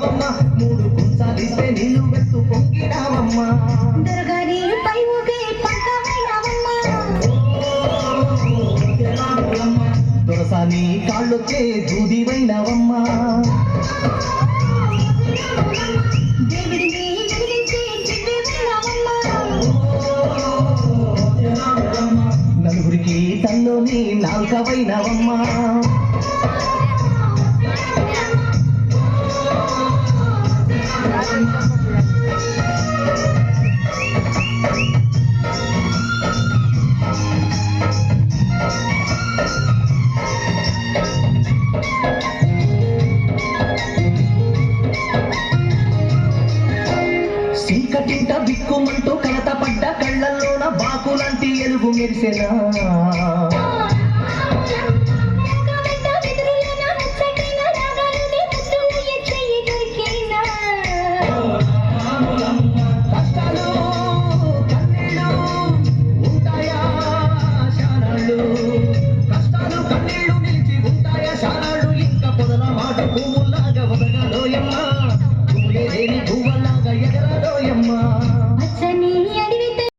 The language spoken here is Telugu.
పొంగినావమ్మా మూడు కుంచాలిస్తే నీళ్ళు వెత్తు పొంగినావమ్మా దొరగారి పై ఊగే పంకమైనావమ్మా దొరసాని కాళ్ళొచ్చే దూదివైనావమ్మా దేవుడిని వెలిగించే దివ్యమైనావమ్మా నలుగురికి తల్లోని నాల్కవైనావమ్మా చీకటింట బిక్కుమంటూ కలత పడ్డ కళ్ళల్లోన బాకులాంటి ఎలుగు మెరిసెనా